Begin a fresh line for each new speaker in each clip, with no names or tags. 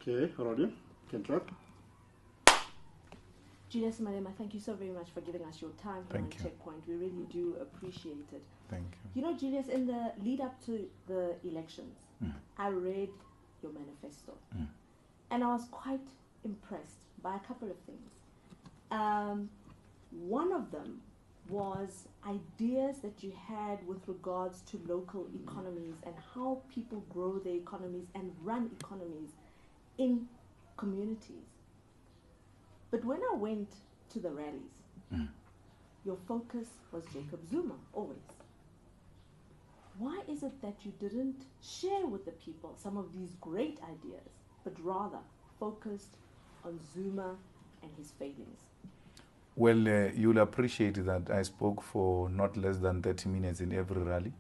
Okay, Roddy, can drop.
Julius Malema, thank you so very much for giving us your time here on Checkpoint. We really do appreciate it.
Thank you.
You know, Julius, in the lead up to the elections, I read your manifesto. And I was quite impressed by a couple of things. One of them was ideas that you had with regards to local economies and how people grow their economies and run economies in communities. But when I went to the rallies, your focus was Jacob Zuma, always. Why is it that you didn't share with the people some of these great ideas, but rather focused on Zuma and his failings?
Well, you'll appreciate that I spoke for not less than 30 minutes in every rally.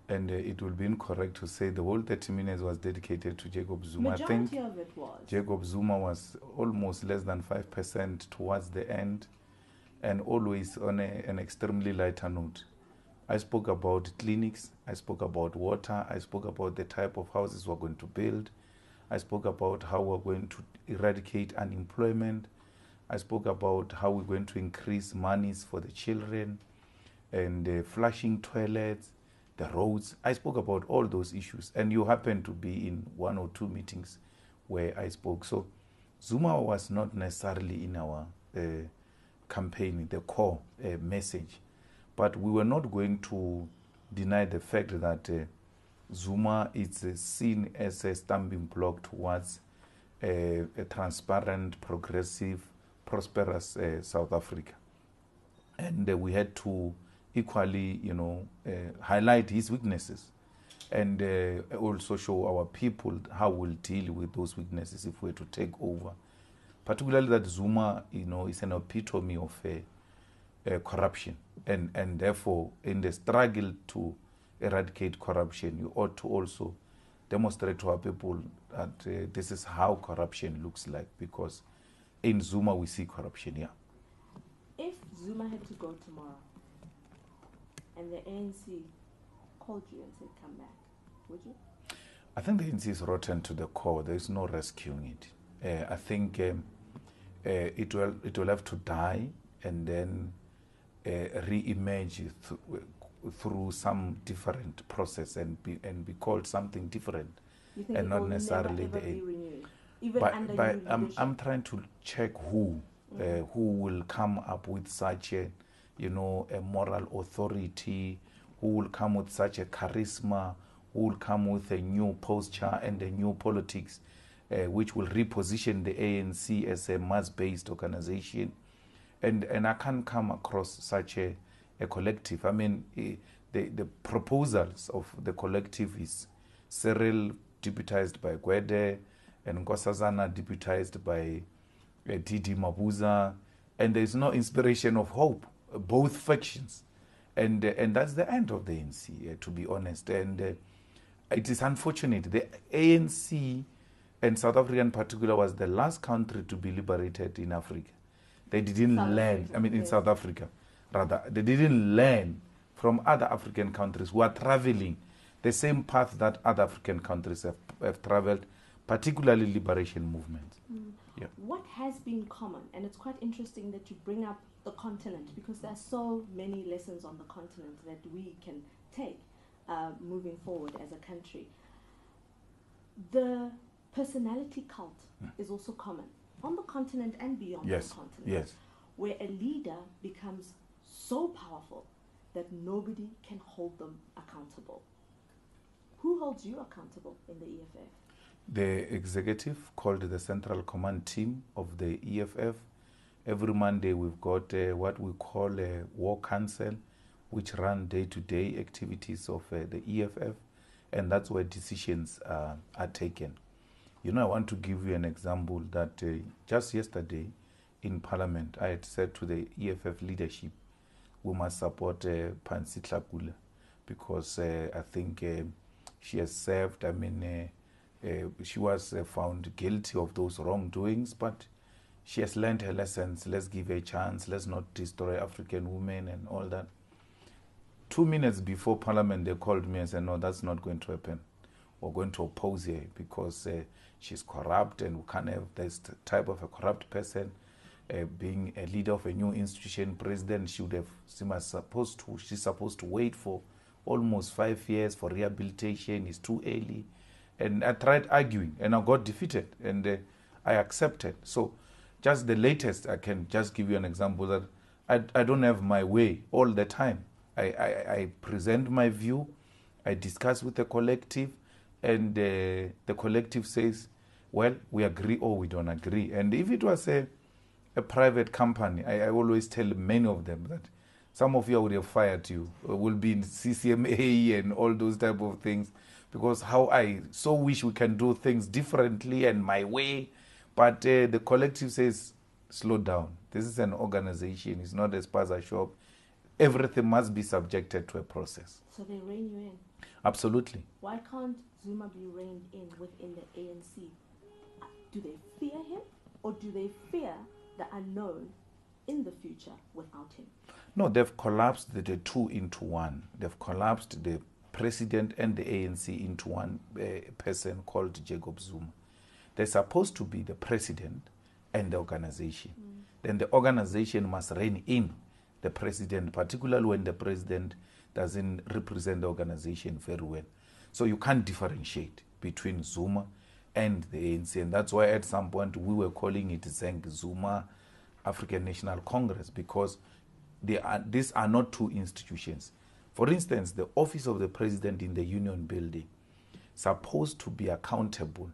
And it will be incorrect to say the whole 30 minutes was dedicated to Jacob Zuma.
Majority of it was.
Jacob Zuma was almost less than 5% towards the end, and always on an extremely lighter note. I spoke about clinics, I spoke about water, I spoke about the type of houses we're going to build, I spoke about how we're going to eradicate unemployment, I spoke about how we're going to increase monies for the children, and flushing toilets, the roads. I spoke about all those issues, and you happened to be in one or two meetings where I spoke. So Zuma was not necessarily in our campaign, the core message, but we were not going to deny the fact that Zuma is seen as a stumbling block towards a transparent, progressive, prosperous South Africa. And we had to equally, highlight his weaknesses and also show our people how we'll deal with those weaknesses if we're to take over. Particularly that Zuma, is an epitome of corruption. And therefore, in the struggle to eradicate corruption, you ought to also demonstrate to our people that this is how corruption looks like, because in Zuma we see corruption, yeah.
If Zuma had to go tomorrow, and the ANC called you and said, come back, would you?
I think the ANC is rotten to the core. There is no rescuing it. I think it will have to die and then re-emerge through some different process and be called something different,
you think
and
it
not
will
necessarily
never,
the.
Be renewed, even
but
under
but
new leadership?
I'm trying to check who will come up with such a a moral authority, who will come with such a charisma, who will come with a new posture and a new politics, which will reposition the ANC as a mass-based organization. And I can't come across such a collective. I mean, the proposals of the collective is Cyril deputized by Gwede and Nkosazana deputized by Didi Mabuza, and there is no inspiration of hope, both factions. And that's the end of the ANC, to be honest. And it is unfortunate. The ANC, and South Africa in particular, was the last country to be liberated in Africa. They didn't learn, in South Africa, rather, they didn't learn from other African countries who are traveling the same path that other African countries have traveled, particularly liberation movements. Yeah.
What has been common, and it's quite interesting that you bring up the continent, because there are so many lessons on the continent that we can take moving forward as a country. The personality cult is also common on the continent and beyond the continent.
Yes.
Where a leader becomes so powerful that nobody can hold them accountable. Who holds you accountable in the EFF?
The executive, called the Central Command Team of the EFF. Every Monday we've got what we call a war council, which run day-to-day activities of the EFF, and that's where decisions are taken. I want to give you an example that just yesterday in Parliament, I had said to the EFF leadership, we must support Pansi Tlakula, because I think she has served, she was found guilty of those wrongdoings, but she has learned her lessons. Let's give her a chance. Let's not destroy African women and all that. 2 minutes before Parliament, they called me and said, no, that's not going to happen. we're going to oppose her because she's corrupt, and we can't have this type of a corrupt person being a leader of a new institution, president. She's supposed to wait for almost 5 years for rehabilitation. It's too early. And I tried arguing, and I got defeated, and I accepted. So just the latest, I can just give you an example that I don't have my way all the time. I present my view, I discuss with the collective, and the collective says, well, we agree or we don't agree. And if it was a private company, I always tell many of them that some of you would have fired you, will be in CCMA and all those type of things, because how I so wish we can do things differently and my way. But the collective says, slow down. This is an organization. It's not a spaza shop. Everything must be subjected to a process.
So they rein you in?
Absolutely.
Why can't Zuma be reined in within the ANC? Do they fear him, or do they fear the unknown in the future without him?
No, they've collapsed the two into one. They've collapsed the president and the ANC into one person called Jacob Zuma. They're supposed to be the president and the organization. Then the organization must rein in the president, particularly when the president doesn't represent the organization very well. So you can't differentiate between Zuma and the ANC. And that's why at some point we were calling it Zuma African National Congress, because these are not two institutions. For instance, the office of the president in the Union Building supposed to be accountable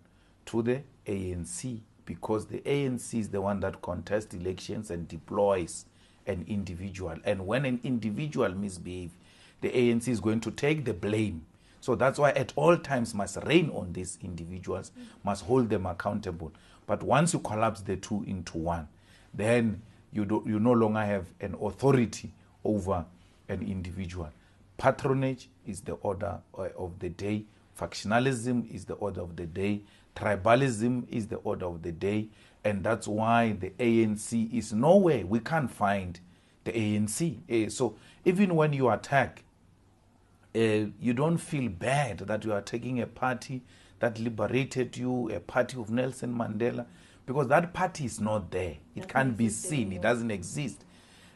to the ANC, because the ANC is the one that contests elections and deploys an individual. And when an individual misbehaves, the ANC is going to take the blame. So that's why at all times must reign on these individuals, must hold them accountable. But once you collapse the two into one, then you no longer have an authority over an individual. Patronage is the order of the day. Factionalism is the order of the day. Tribalism is the order of the day. And that's why the ANC is nowhere. We can't find the ANC. So even when you attack, you don't feel bad that you are taking a party that liberated you, a party of Nelson Mandela, because that party is not there. It can't be seen. It doesn't exist.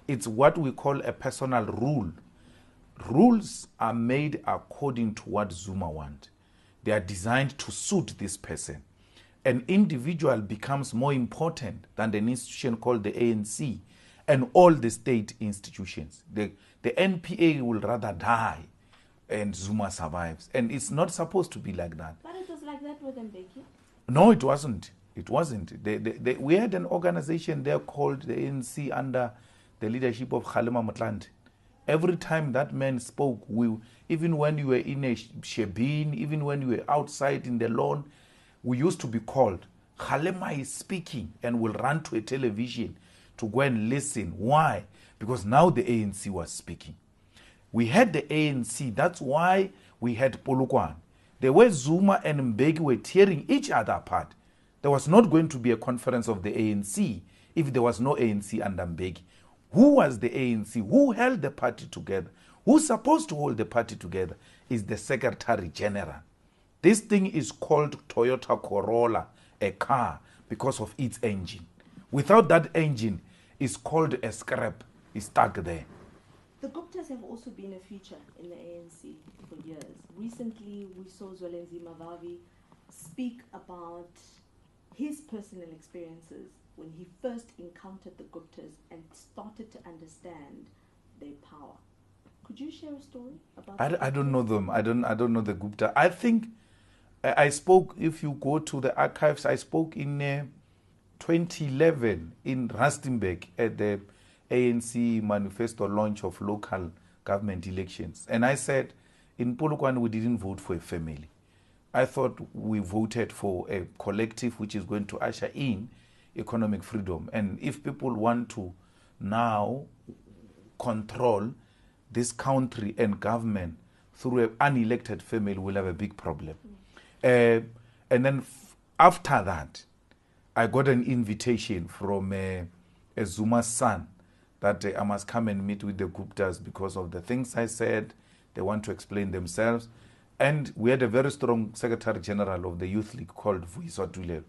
It's what we call a personal rule. Rules are made according to what Zuma wants. They are designed to suit this person. An individual becomes more important than an institution called the ANC and all the state institutions. The NPA will rather die and Zuma survives. And it's not supposed to be like that.
But it was like that with Mbeki?
No, it wasn't. It wasn't. We had an organization there called the ANC under the leadership of Kgalema Motlanthe. Every time that man spoke, even when you were in a shebeen, even when you were outside in the lawn, we used to be called. Kgalema is speaking, and we'll run to a television to go and listen. Why? Because now the ANC was speaking. We had the ANC. That's why we had Polokwane. The way Zuma and Mbeki were tearing each other apart, there was not going to be a conference of the ANC if there was no ANC under Mbeki. Who was the ANC? Who held the party together? Who's supposed to hold the party together is the Secretary General. This thing is called Toyota Corolla, a car, because of its engine. Without that engine, it's called a scrap. It's stuck there.
The Guptas have also been a feature in the ANC for years. Recently, we saw Zwelinzima Vavi speak about his personal experiences when he first encountered the Guptas and started to understand their power. Could you share a story about
I don't know them. I don't know the Gupta. I think I spoke, if you go to the archives, I spoke in 2011 in Rustenburg at the ANC manifesto launch of local government elections. And I said, in Polokwane, we didn't vote for a family. I thought we voted for a collective which is going to usher in economic freedom. And if people want to now control this country and government through an unelected family, we'll have a big problem. And then after that, I got an invitation from a Zuma's son that I must come and meet with the Guptas because of the things I said. They want to explain themselves. And we had a very strong Secretary General of the Youth League called Vuyiswa Tulebe.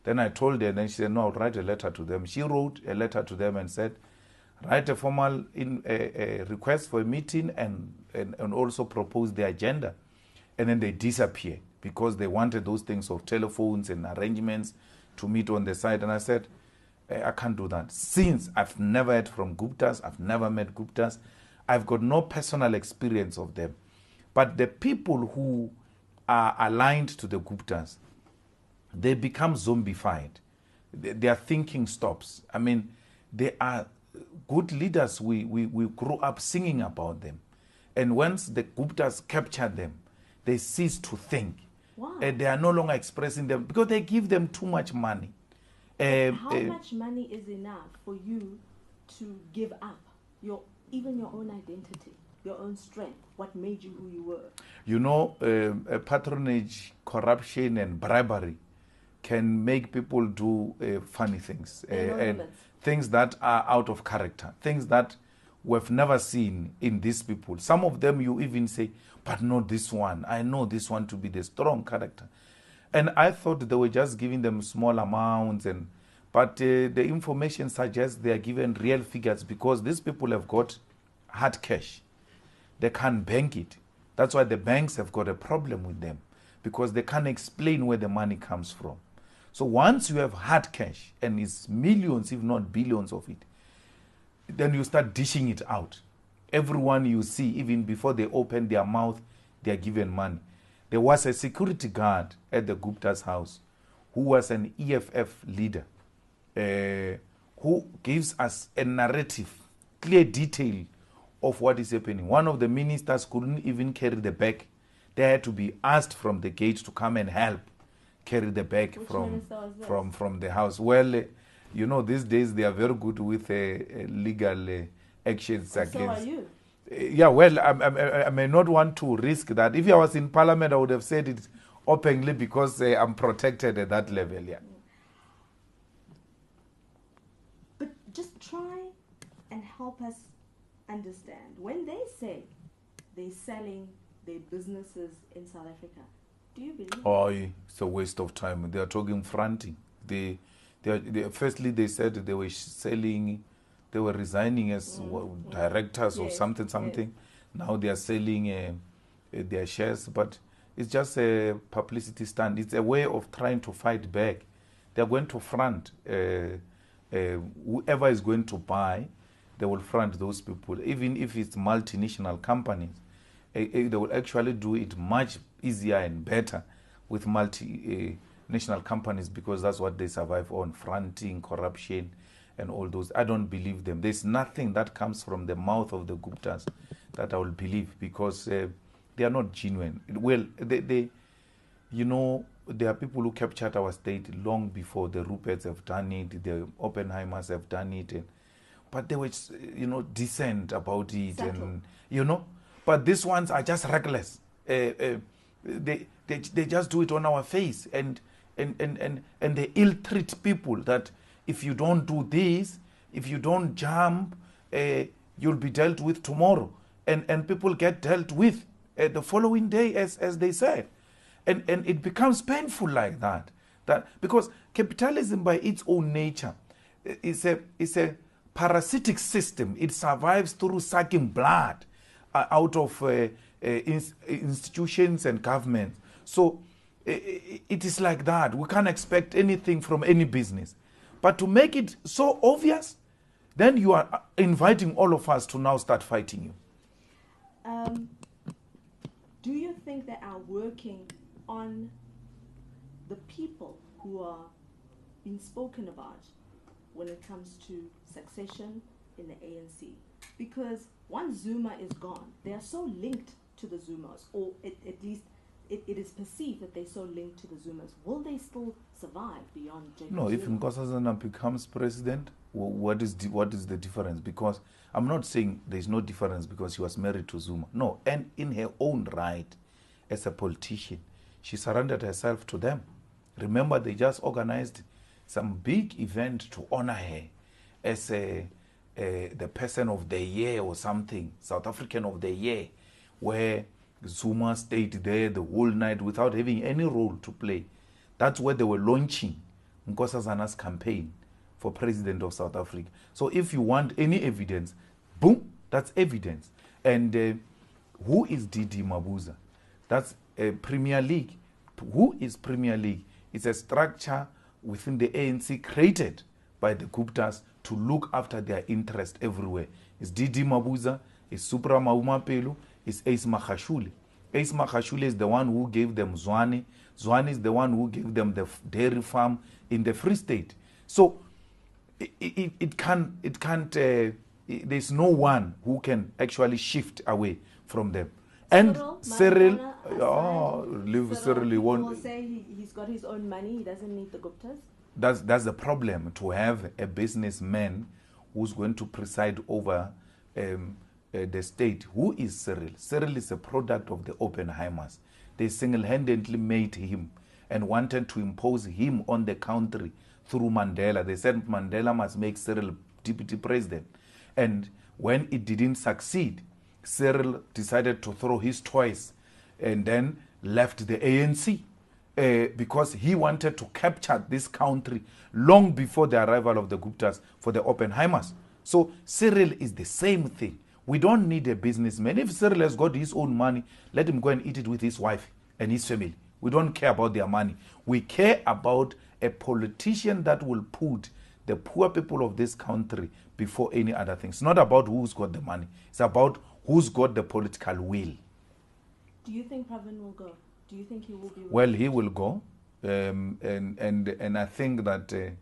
Then I told her, and then she said, no, I'll write a letter to them. She wrote a letter to them and said, write a formal request for a meeting and also propose the agenda. And then they disappear because they wanted those things of telephones and arrangements to meet on the side. And I said, I can't do that. Since I've never heard from Guptas, I've never met Guptas, I've got no personal experience of them. But the people who are aligned to the Guptas, they become zombified. Their thinking stops. I mean, they are good leaders. We grew up singing about them. And once the Guptas capture them, they cease to think.
Wow.
And they are no longer expressing them because they give them too much money.
How much money is enough for you to give up even your own identity, your own strength, what made you who you were?
You know, patronage, corruption, and bribery can make people do funny things and things that are out of character, things that we've never seen in these people. Some of them you even say, but not this one. I know this one to be the strong character. And I thought they were just giving them small amounts, but the information suggests they are given real figures because these people have got hard cash. They can't bank it. That's why the banks have got a problem with them because they can't explain where the money comes from. So once you have hard cash, and it's millions, if not billions of it, then you start dishing it out. Everyone you see, even before they open their mouth, they are given money. There was a security guard at the Gupta's house who was an EFF leader who gives us a narrative, clear detail of what is happening. One of the ministers couldn't even carry the bag. They had to be asked from the gate to come and help carry the bag from the house. Well, you know, these days they are very good with legal actions against.
So are you.
Yeah, well, I may not want to risk that. If I was in Parliament, I would have said it openly because I'm protected at that level. Yeah.
But just try and help us understand. When they say they're selling their businesses in South Africa, do you believe
Oh, it's a waste of time. They are talking fronting. Firstly, they said they were selling, they were resigning as directors or something. Yes. Now they are selling their shares, but it's just a publicity stunt. It's a way of trying to fight back. They are going to front. Whoever is going to buy, they will front those people. Even if it's multinational companies, they will actually do it much easier and better with multinational companies because that's what they survive on, fronting, corruption, and all those. I don't believe them. There's nothing that comes from the mouth of the Guptas that I will believe because they are not genuine. Well, you know, there are people who captured our state long before the Ruperts have done it, the Oppenheimers have done it, but they were, you know, decent about it, and you know. But these ones are just reckless. They just do it on our face, and they ill-treat people that if you don't do this, if you don't jump, you'll be dealt with tomorrow. And people get dealt with the following day, as they said. And it becomes painful like that. Because capitalism by its own nature is a parasitic system. It survives through sucking blood out of institutions and governments. So it is like that. We can't expect anything from any business. But to make it so obvious, then you are inviting all of us to now start fighting you.
Do you think they are working on the people who are being spoken about when it comes to succession in the ANC? Because once Zuma is gone, they are so linked to the Zumas, or at least it is perceived that they're so linked to the Zumas. Will they still survive beyond Jacob Zuma?
No, if Nkosazana becomes president, what is the difference? Because I'm not saying there's no difference because she was married to Zuma. No, and in her own right, as a politician, she surrendered herself to them. Remember, they just organized some big event to honor her as the person of the year or something, South African of the year, where Zuma stayed there the whole night without having any role to play. That's where they were launching Nkosazana's campaign for president of South Africa. So if you want any evidence, boom, that's evidence. And who is Didi Mabuza? That's a Premier League. Who is Premier League? It's a structure within the ANC created by the Guptas to look after their interest everywhere. It's Didi Mabuza, it's Supra Maumapelu, it's Ace Makhashule. Ace Makhashule is the one who gave them Zwane. Zwane is the one who gave them the dairy farm in the Free State. So it can't. There's no one who can actually shift away from them. And Cyril, Cyril
will say he's got his own money. He doesn't need the Guptas.
That's the problem, to have a businessman who's going to preside over the state. Who is Cyril? Cyril is a product of the Oppenheimers. They single-handedly made him and wanted to impose him on the country through Mandela. They said Mandela must make Cyril deputy president. And when it didn't succeed, Cyril decided to throw his toys and then left the ANC because he wanted to capture this country long before the arrival of the Guptas for the Oppenheimers. So Cyril is the same thing. We don't need a businessman. If Cyril has got his own money, let him go and eat it with his wife and his family. We don't care about their money. We care about a politician that will put the poor people of this country before any other thing. It's not about who's got the money. It's about who's got the political will.
Do you think Pravin will go? Do you think he will be?
Well, he will go. And I think that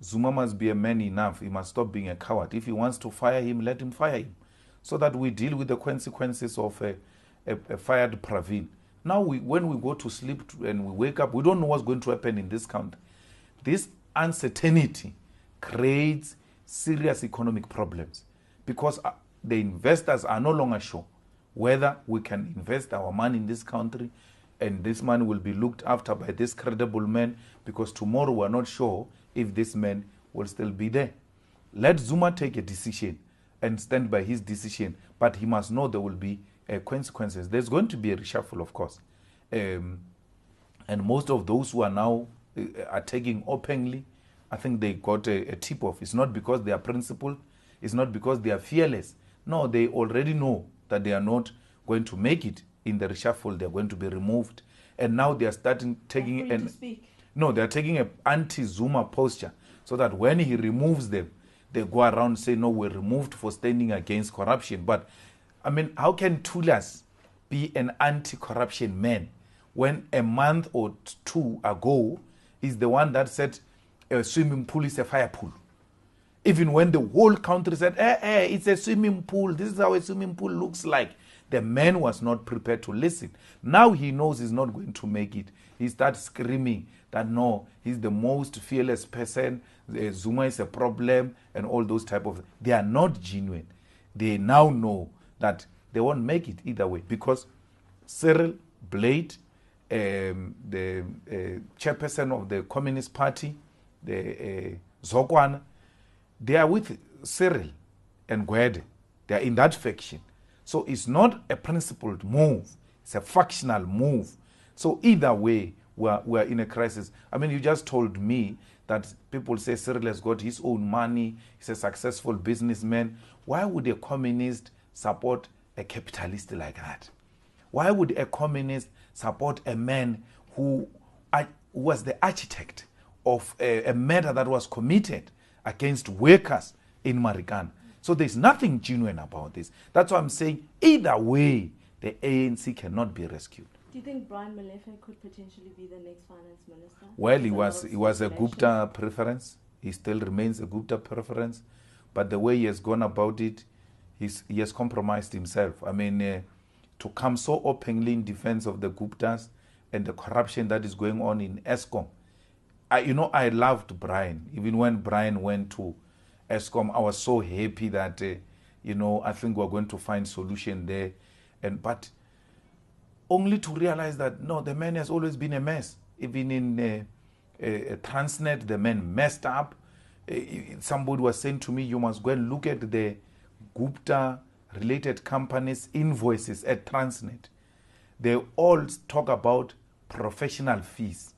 Zuma must be a man enough. He must stop being a coward. If he wants to fire him, let him fire him, so that we deal with the consequences of a fired Pravin. Now, when we go to sleep and we wake up, we don't know what's going to happen in this country. This uncertainty creates serious economic problems because the investors are no longer sure whether we can invest our money in this country and this money will be looked after by this credible man, because tomorrow we're not sure if this man will still be there. Let Zuma take a decision and stand by his decision, but he must know there will be consequences. There's going to be a reshuffle, of course. And most of those who are now attacking openly, I think they got a tip-off. It's not because they are principled. It's not because they are fearless. No, they already know that they are not going to make it in the reshuffle. They're going to be removed. And now they are starting taking they're taking an anti-Zuma posture, so that when he removes them, they go around and say, no, we're removed for standing against corruption. But, I mean, how can Tulas be an anti-corruption man when a month or two ago is the one that said a swimming pool is a fire pool? Even when the whole country said, it's a swimming pool, this is how a swimming pool looks like, the man was not prepared to listen. Now he knows he's not going to make it. He starts screaming that, no, he's the most fearless person, Zuma is a problem, and all those type of... They are not genuine. They now know that they won't make it either way, because Cyril Blade, the chairperson of the Communist Party, the Zokwana, they are with Cyril and Gwede. They are in that faction. So it's not a principled move. It's a factional move. So either way, we're in a crisis. I mean, you just told me that people say Cyril has got his own money. He's a successful businessman. Why would a communist support a capitalist like that? Why would a communist support a man who was the architect of a murder that was committed against workers in Marikana? So there's nothing genuine about this. That's why I'm saying either way, the ANC cannot be rescued.
Do you think Brian Molefe could potentially be the next finance minister?
Well, he was a Gupta preference. He still remains a Gupta preference. But the way he has gone about it, he has compromised himself. I mean, to come so openly in defense of the Guptas and the corruption that is going on in Eskom. I loved Brian. Even when Brian went to Eskom, I was so happy that, I think we're going to find solution there. But only to realize that, no, the man has always been a mess. Even in Transnet, the man messed up. Somebody was saying to me, you must go and look at the Gupta-related companies' invoices at Transnet. they all talk about professional fees,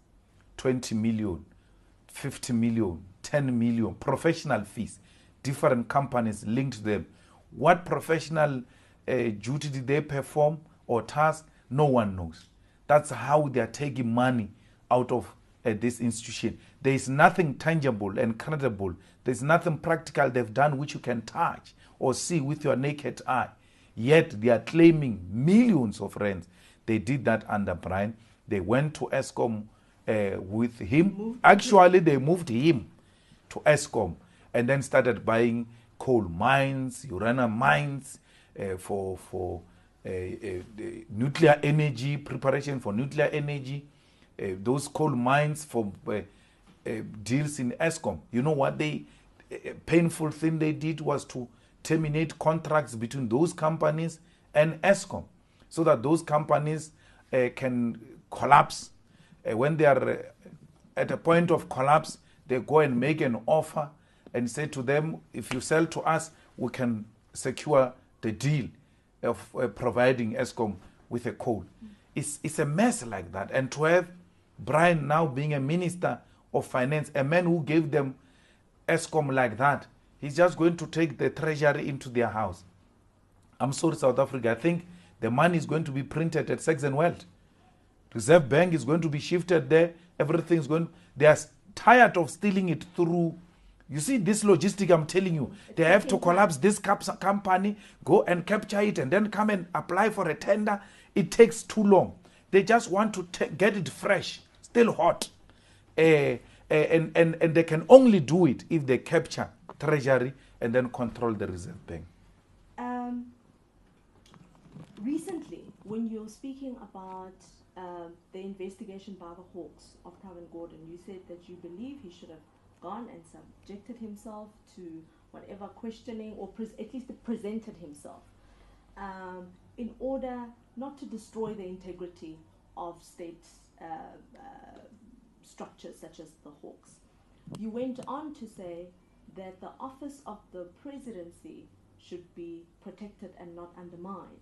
20 million, 50 million, 10 million, professional fees. Different companies linked to them. What professional duty did they perform or task? No one knows. That's how they are taking money out of this institution. There is nothing tangible and credible. There's nothing practical they've done which you can touch or see with your naked eye. Yet they are claiming millions of rands. They did that under Brian. They went to ESCOM with him. Actually, they moved him to ESCOM and then started buying coal mines, uranium mines for nuclear energy, preparation for nuclear energy, those coal mines for deals in ESCOM. You know what painful thing they did was to terminate contracts between those companies and ESCOM so that those companies can collapse. When they are at a point of collapse, they go and make an offer and say to them, if you sell to us, we can secure the deal of providing ESCOM with a coal. It's a mess like that. And to have Brian now being a minister of finance, a man who gave them ESCOM like that, he's just going to take the treasury into their house. I'm sorry, South Africa. I think the money is going to be printed at Saxon Wealth. Reserve Bank is going to be shifted there. Everything is going. They are tired of stealing it through. You see, this logistic, I'm telling you, they have to collapse this company, go and capture it, and then come and apply for a tender. It takes too long. They just want to get it fresh, still hot. And they can only do it if they capture treasury and then control the Reserve Bank.
Recently, when you're speaking about the investigation by the Hawks of Pravin Gordhan, you said that you believe he should have gone and subjected himself to whatever questioning, or at least presented himself, in order not to destroy the integrity of state structures such as the Hawks. You went on to say that the office of the presidency should be protected and not undermined.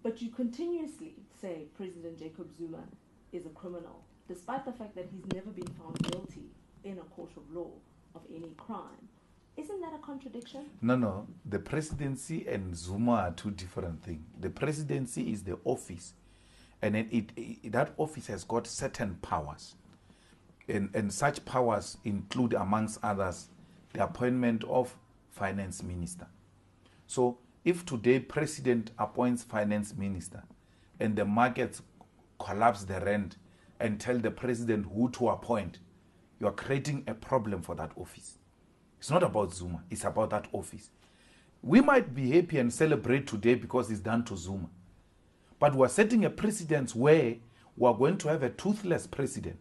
But you continuously say President Jacob Zuma is a criminal, despite the fact that he's never been found guilty in a court of law of any crime. Isn't that a contradiction?
No. The presidency and Zuma are two different things. The presidency is the office, and that office has got certain powers. And such powers include, amongst others, the appointment of finance minister. So if today president appoints finance minister and the markets collapse the rand and tell the president who to appoint, you are creating a problem for that office. It's not about Zuma, it's about that office. We might be happy and celebrate today because it's done to Zuma. But we're setting a precedent where we're going to have a toothless president.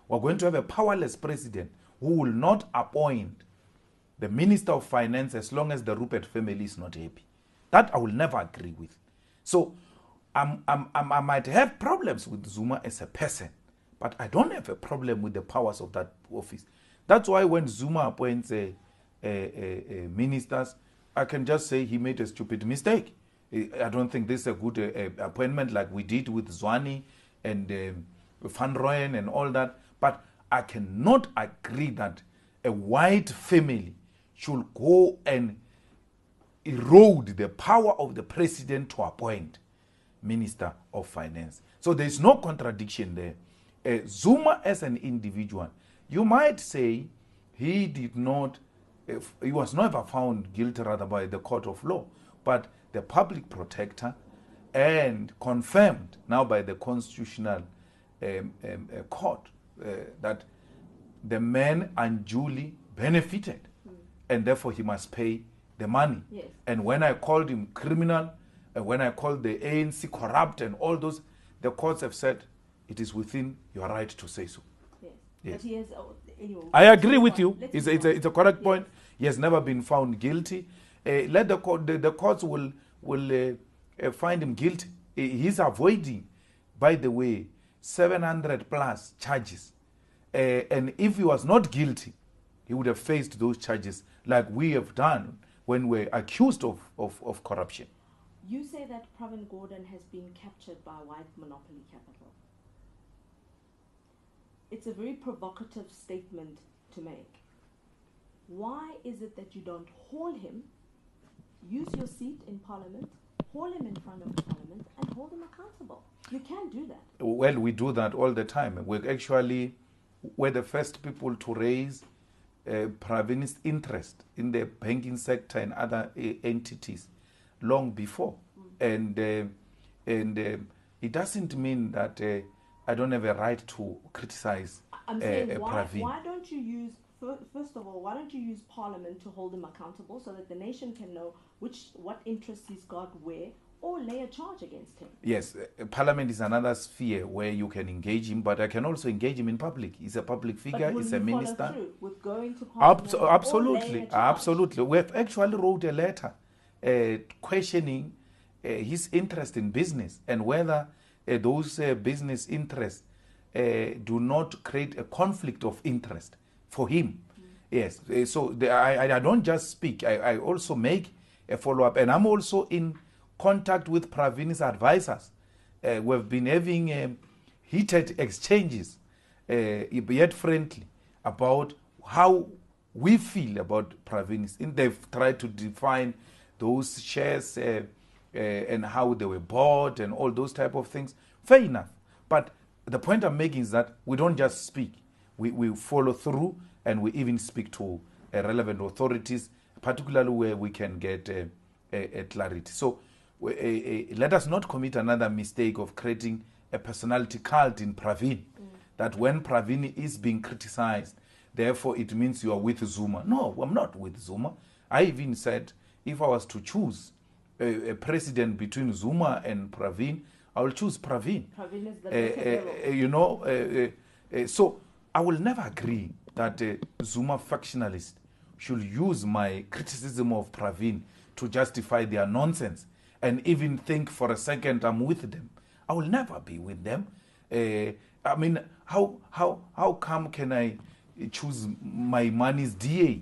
We're going to have a powerless president who will not appoint the Minister of Finance as long as the Rupert family is not happy. That I will never agree with. So I might have problems with Zuma as a person, but I don't have a problem with the powers of that office. That's why when Zuma appoints ministers, I can just say he made a stupid mistake. I don't think this is a good appointment like we did with Zwane and Van Rooyen and all that. But I cannot agree that a white family should go and erode the power of the president to appoint Minister of Finance. So there is no contradiction there. Zuma as an individual, you might say he was never found guilty rather by the court of law, but the public protector and confirmed now by the constitutional court that the man unduly benefited and therefore he must pay the money.
Yes.
And when I called him criminal, and when I called the ANC corrupt and all those, the courts have said it is within your right to say so.
Yes.
Yes.
But he has, anyway,
I agree with you.
Let's
It's a correct point. He has never been found guilty. Let the courts will find him guilty. He's avoiding, by the way, 700 plus charges. And if he was not guilty, he would have faced those charges like we have done when we're accused of corruption.
You say that Pravin Gordhan has been captured by white monopoly capital. It's a very provocative statement to make. Why is it that you don't haul him, use your seat in Parliament, haul him in front of Parliament, and hold him accountable? You can do that.
Well, we do that all the time. We're the first people to raise Pravin's interest in the banking sector and other entities long before. And it doesn't mean that I don't have a right to criticize
I'm saying,
Pravin.
why don't you use, first of all, why don't you use Parliament to hold him accountable so that the nation can know what interests he's got where, or lay a charge against him?
Yes, Parliament is another sphere where you can engage him, but I can also engage him in public. He's a public figure, he's a minister.
Follow through with going to Parliament
Absolutely,
or laying a charge?
absolutely. We have actually wrote a letter questioning his interest in business and whether those business interests do not create a conflict of interest for him. Yes, so I don't just speak, I also make a follow-up, and I'm also in contact with Pravin's advisors. We've been having heated exchanges, yet friendly, about how we feel about Pravin's. They've tried to define those shares and how they were bought and all those type of things. Fair enough. But the point I'm making is that we don't just speak. We follow through, and we even speak to relevant authorities, particularly where we can get clarity. So let us not commit another mistake of creating a personality cult in Pravin, that when Pravin is being criticized, therefore it means you are with Zuma. No, I'm not with Zuma. I even said if I was to choose a president between Zuma and Pravin, I will choose Pravin.
Pravin is the better
So I will never agree that Zuma factionalists should use my criticism of Pravin to justify their nonsense and even think for a second I'm with them. I will never be with them. I mean, how come can I choose my money's DA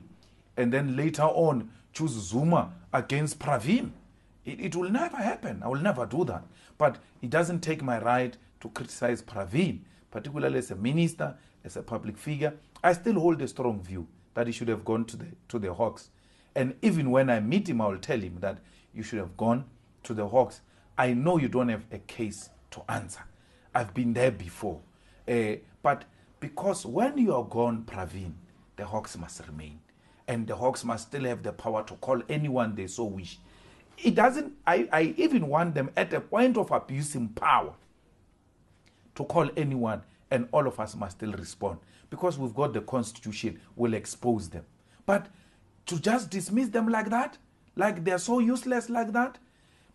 and then later on choose Zuma against Pravin? It will never happen. I will never do that. But it doesn't take my right to criticize Pravin, particularly as a minister, as a public figure. I still hold a strong view that he should have gone to the Hawks. And even when I meet him, I will tell him that you should have gone to the Hawks. I know you don't have a case to answer. I've been there before. But because when you are gone, Pravin, the Hawks must remain. And the Hawks must still have the power to call anyone they so wish. It doesn't, I even want them at a point of abusing power to call anyone, and all of us must still respond. Because we've got the Constitution, will expose them. But to just dismiss them like that, like they're so useless like that,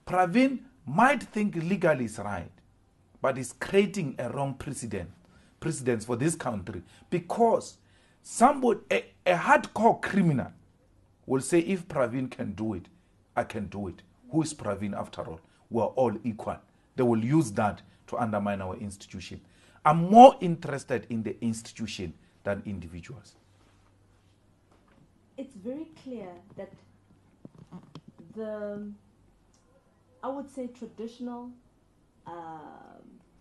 Pravin might think legally is right, but is creating a wrong precedence for this country. Because somebody, a hardcore criminal will say, if Pravin can do it, I can do it. Who is Pravin after all? We're all equal. They will use that to undermine our institution. I'm more interested in the institution than individuals.
It's very clear that the, I would say, traditional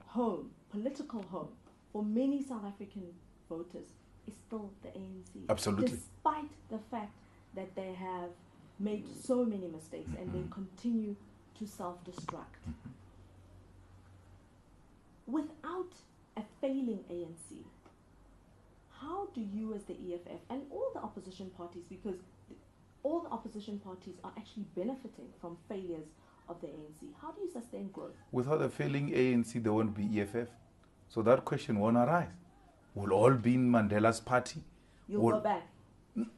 home, political home, for many South African voters is still the ANC.
Absolutely.
Despite the fact that they have made so many mistakes and they continue to self-destruct. Without a failing ANC, how do you as the EFF and all the opposition parties, because all the opposition parties are actually benefiting from failures of the ANC, how do you sustain growth?
Without a failing ANC, there won't be EFF. So that question won't arise. We'll all be in Mandela's party.
You'll go back?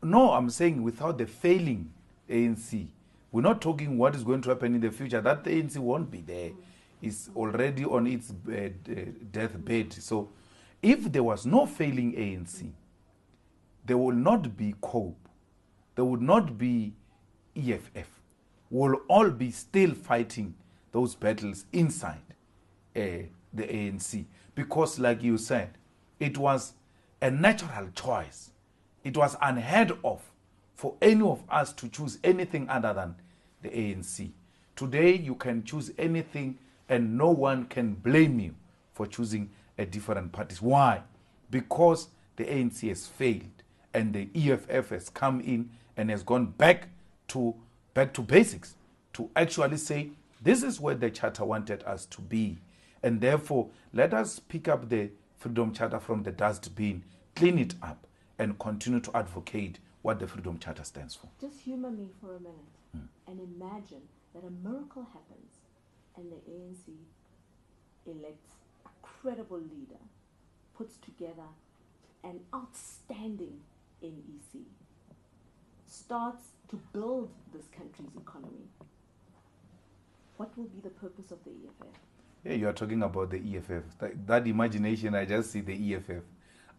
No, I'm saying without the failing ANC. We're not talking what is going to happen in the future. That the ANC won't be there. It's already on its deathbed. So if there was no failing ANC, there will not be COPE. There would not be EFF. We'll all be still fighting those battles inside the ANC. Because like you said, it was a natural choice. It was unheard of for any of us to choose anything other than the ANC, Today you can choose anything and no one can blame you for choosing a different party. Why? Because the ANC has failed and the EFF has come in and has gone back to basics to actually say this is where the charter wanted us to be. And therefore, let us pick up the Freedom Charter from the dustbin, clean it up, and continue to advocate what the Freedom Charter stands for.
Just humor me for a minute and imagine that a miracle happens and the ANC elects a credible leader, puts together an outstanding NEC, starts to build this country's economy. What will be the purpose of the EFF?
Yeah, you are talking about the EFF. That imagination, I just see the EFF.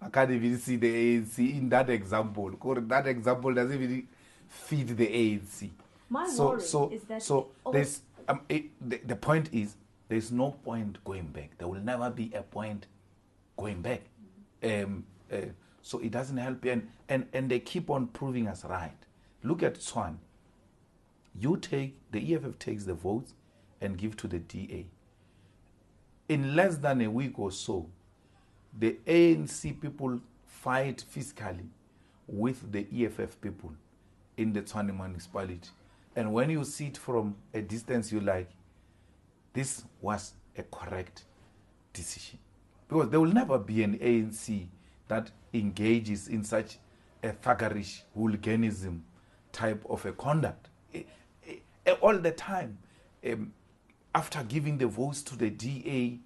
I can't even see the ANC in that example. That example doesn't even fit the ANC.
My worry is that...
there's, the point is, there's no point going back. There will never be a point going back. So it doesn't help. And they keep on proving us right. Look at Swan. The EFF takes the votes and give to the DA. In less than a week or so, the ANC people fight physically with the EFF people in the Tshwane municipality. And when you see it from a distance, you're like, this was a correct decision. Because there will never be an ANC that engages in such a thuggerish hooliganism type of a conduct. All the time. After giving the votes to the DA,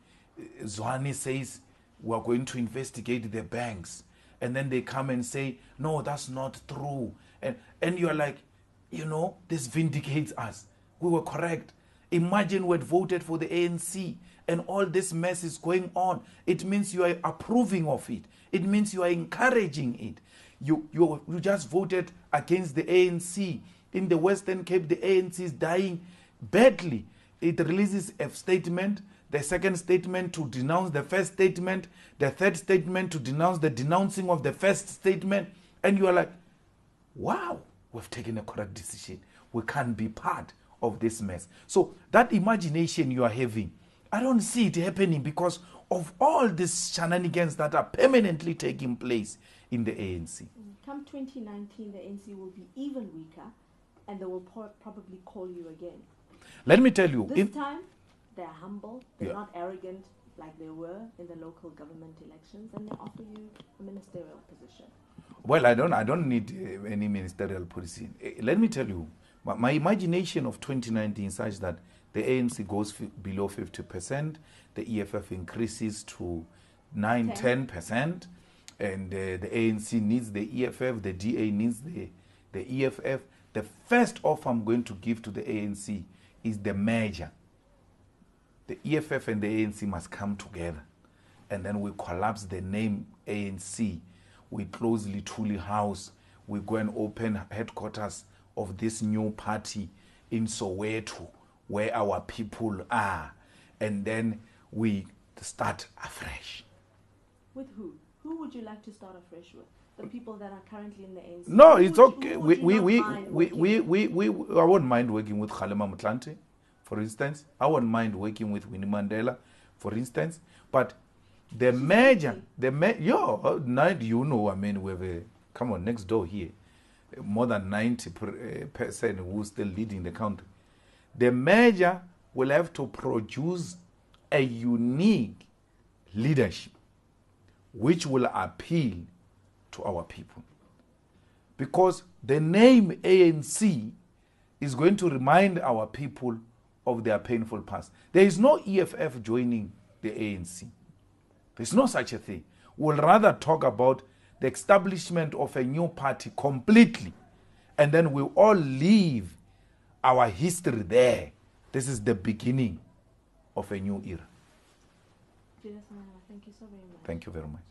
Zwane says, we're going to investigate the banks. And then they come and say, no, that's not true. And you're like, this vindicates us. We were correct. Imagine we had voted for the ANC and all this mess is going on. It means you are approving of it. It means you are encouraging it. You just voted against the ANC. In the Western Cape, the ANC is dying badly. It releases a statement, the second statement to denounce the first statement, the third statement to denounce the denouncing of the first statement. And you are like, wow, we've taken a correct decision. We can't be part of this mess. So that imagination you are having, I don't see it happening because of all these shenanigans that are permanently taking place in the ANC.
Come 2019, the ANC will be even weaker and they will probably call you again.
Let me tell you.
This time, they're humble, they're not arrogant like they were in the local government elections, and they offer you a ministerial position.
Well, I don't need any ministerial position. Let me tell you, my imagination of 2019 is such that the ANC goes below 50%, the EFF increases to 10%, and the ANC needs the EFF, the DA needs the EFF. The first offer I'm going to give to the ANC is the merger. The EFF and the ANC must come together. And then we collapse the name ANC. We close Lituli House. We go and open headquarters of this new party in Soweto, where our people are. And then we start afresh.
With who? Who would you like to start afresh with? The people that are currently in the ANC?
No, it's okay. I won't mind working with Kgalema Motlanthe, for instance. I won't mind working with Winnie Mandela, for instance. But the merger, we have come on, next door here, more than 90% who's still leading the country. The merger will have to produce a unique leadership which will appeal to our people. Because the name ANC is going to remind our people of their painful past. There is no EFF joining the ANC. There's no such a thing. We'll rather talk about the establishment of a new party completely, and then we'll all leave our history there. This is the beginning of a new era.
Thank you so very much.
Thank you very much.